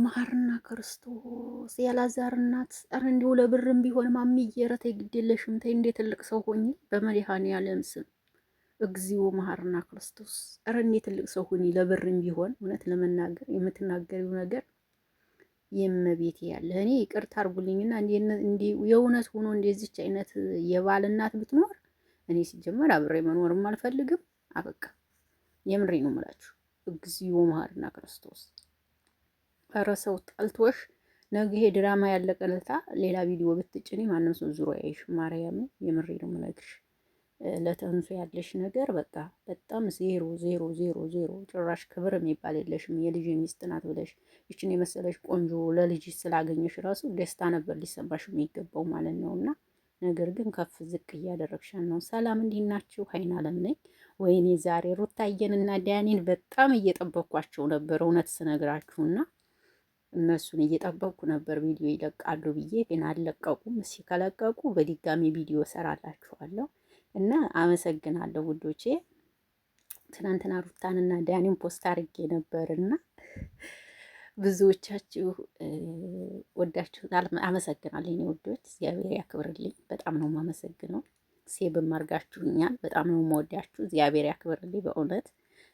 መሐርና ክርስቶስ ያላዛር እናት ኧረ እንዲሁ ለብርም ቢሆን ማሚዬ ኧረ ተይ ግድ የለሽም ተይ፣ እንደ ትልቅ ሰው ሆኚ በመድኃኒዓለም ስም እግዚኦ መሐርና ክርስቶስ ኧረ እንደ ትልቅ ሰው ሆኚ ለብርም ቢሆን እውነት ለመናገር የምትናገሪው ነገር የእመቤቴ ያለ እኔ ይቅርታ አድርጉልኝና እንዲ የእውነት ሆኖ እንደዚች አይነት የባል እናት ብትኖር እኔ ሲጀመር አብሬ መኖርም አልፈልግም። አበቃ የምሬ ነው የምላችሁ። እግዚኦ መሐርና ክርስቶስ ኧረ ሰው ጠልቶሽ ነገ ይሄ ድራማ ያለቀለታ ሌላ ቪዲዮ ብትጭኒ ማንም ሰው ዙሮ ያይሽ። ማርያም የምሬ ነው የምነግርሽ። ለተንሱ ያለሽ ነገር በቃ በጣም ዜሮ ዜሮ ዜሮ ዜሮ። ጭራሽ ክብር የሚባል የለሽም። የልጅ ሚስት ናት ብለሽ ይችን የመሰለሽ ቆንጆ ለልጅ ስላገኘሽ ራሱ ደስታ ነበር ሊሰማሽ የሚገባው ማለት ነውና ነገር ግን ከፍ ዝቅ እያደረግሻን ነው። ሰላም እንዴት ናችሁ? ሀይን አለም ነኝ። ወይኔ ዛሬ ሩታየንና ዳኒን በጣም እየጠበቅኳቸው ነበር እውነት ስነግራችሁና እነሱን እየጠበቅኩ ነበር ቪዲዮ ይለቃሉ ብዬ፣ ግን አልለቀቁም። እስኪ ከለቀቁ በድጋሚ ቪዲዮ ሰራላችኋለሁ እና አመሰግናለሁ ውዶቼ። ትናንትና ሩታንና ዳኒን ፖስት አድርጌ ነበርና ብዙዎቻችሁ ወዳችሁታል። አመሰግናለሁ የኔ ውዶች፣ እግዚአብሔር ያክብርልኝ። በጣም ነው የማመሰግነው። ሴብም አድርጋችሁኛል። በጣም ነው የምወዳችሁ። እግዚአብሔር ያክብርልኝ። በእውነት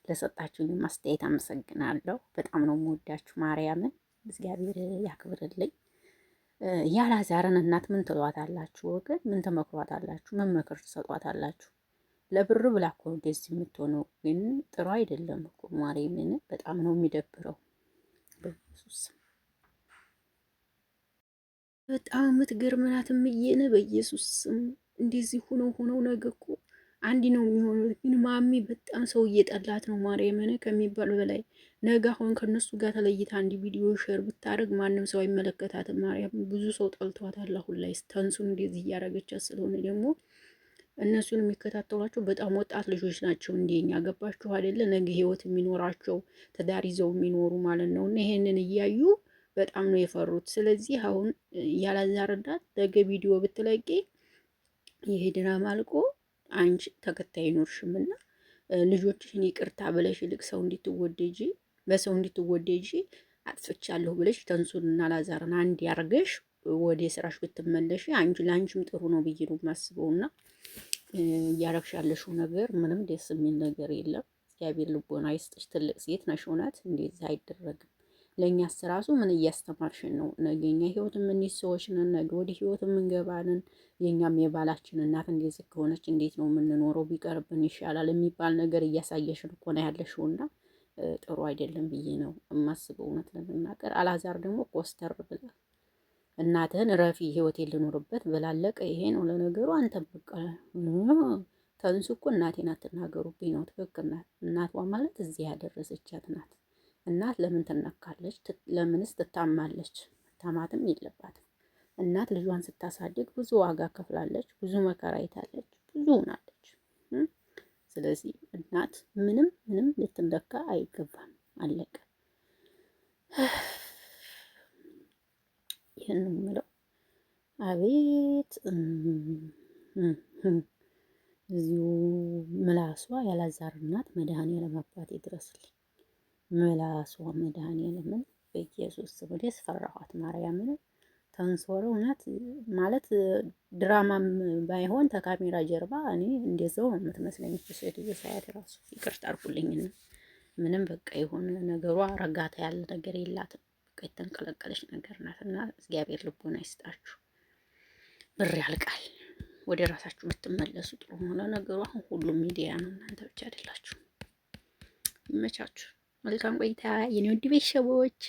ለሰጣችሁኝ ማስተያየት አመሰግናለሁ። በጣም ነው የምወዳችሁ። ማርያምን እግዚአብሔር ያክብርልኝ። ያላዛርን እናት ምን ትሏታላችሁ ወገን? ምን ትመክሯታላችሁ? ምን ምክር ትሰጧታላችሁ? ለብር ብላ እኮ እንደዚህ የምትሆነው ግን ጥሩ አይደለም እኮ ማርያምን። በጣም ነው የሚደብረው። በኢየሱስ በጣም የምትገርም ናት እምዬን። በኢየሱስ ስም እንደዚህ ሆነው ነገ እኮ አንድ ነው የሚሆነው። ግን ማሚ በጣም ሰው እየጠላት ነው ማርያምን ከሚባል በላይ። ነገ አሁን ከነሱ ጋር ተለይታ አንድ ቪዲዮ ሼር ብታደርግ ማንም ሰው አይመለከታትም። ማርያም ብዙ ሰው ጠልቷታል አሁን ላይ ተንሱን እንደዚህ እያደረገቻት ስለሆነ ደግሞ እነሱን የሚከታተሏቸው በጣም ወጣት ልጆች ናቸው። እንደኛ ገባችሁ አይደለ? ነገ ህይወት የሚኖራቸው ትዳር ይዘው የሚኖሩ ማለት ነው። እና ይሄንን እያዩ በጣም ነው የፈሩት። ስለዚህ አሁን ያላዛርዳት ነገ ቪዲዮ ብትለቂ ይሄ ድራማ አልቆ አንቺ ተከታይ ኖርሽምና ልጆችሽን ይቅርታ ብለሽ ይልቅ ሰው እንድትወደጂ በሰው እንድትወደጂ አጥፍቻለሁ ብለሽ ተንሱንና ላዛርን አንድ ያርገሽ ወደ ስራሽ ብትመለሽ አንቺ ለአንቺም ጥሩ ነው ብዬ ነው የማስበውና እያረግሽ ያለሽው ነገር ምንም ደስ የሚል ነገር የለም። እግዚአብሔር ልቦና ይስጥሽ። ትልቅ ሴት ነሽ። እውነት እንደዛ አይደረግም። ለእኛስ ራሱ ምን እያስተማርሽን ነው? ነገ እኛ ህይወት የምንይዝ ሰዎች ነን። ነገ ወደ ህይወት የምንገባንን የእኛም የባላችን እናት እንደዚህ ከሆነች እንዴት ነው የምንኖረው? ቢቀርብን ይሻላል የሚባል ነገር እያሳየሽን እኮ ነው ያለሽውና ጥሩ አይደለም ብዬ ነው የማስበው እውነት ለመናገር። አላዛር ደግሞ ኮስተር ብለህ እናትህን ረፊ ህይወቴን ልኖርበት ብላለቀ። ይሄ ነው ለነገሩ። አንተ በቃ ተንሱ እኮ እናቴን አትናገሩብኝ ነው። ትክክል ናት። እናቷ ማለት እዚህ ያደረሰቻት ናት። እናት ለምን ትነካለች? ለምንስ ትታማለች? ታማትም የለባትም። እናት ልጇን ስታሳድግ ብዙ ዋጋ ከፍላለች፣ ብዙ መከራ አይታለች፣ ብዙ ሆናለች። ስለዚህ እናት ምንም ልትነካ አይገባም። አለቀ። ይህን የምለው አቤት እዚሁ ምላሷ ያላዛር እናት መድኃኒዓለም አባቴ ድረስልኝ። ምላሷ መድኃኒዓለምን በኢየሱስ ስም ደስ ፈራኋት። ማርያምን ተንሶረ እውነት ማለት ድራማም ባይሆን ተካሜራ ጀርባ እኔ እንደዛው ነው የምትመስለኝ ሴትዮ ሳያት ራሱ። ይቅርታ አድርጉልኝና ምንም በቃ የሆነ ነገሯ ረጋታ ያለ ነገር የላትም። በቃ የተንቀለቀለች ነገር ናት። እና እግዚአብሔር ልቦና ይስጣችሁ። ብር ያልቃል። ወደ ራሳችሁ የምትመለሱ ጥሩ ሆነ ነገሩ። አሁን ሁሉም ሚዲያ ነው፣ እናንተ ብቻ አይደላችሁ። ይመቻችሁ። መልካም ቆይታ የኔ ውድ ቤተሰቦች።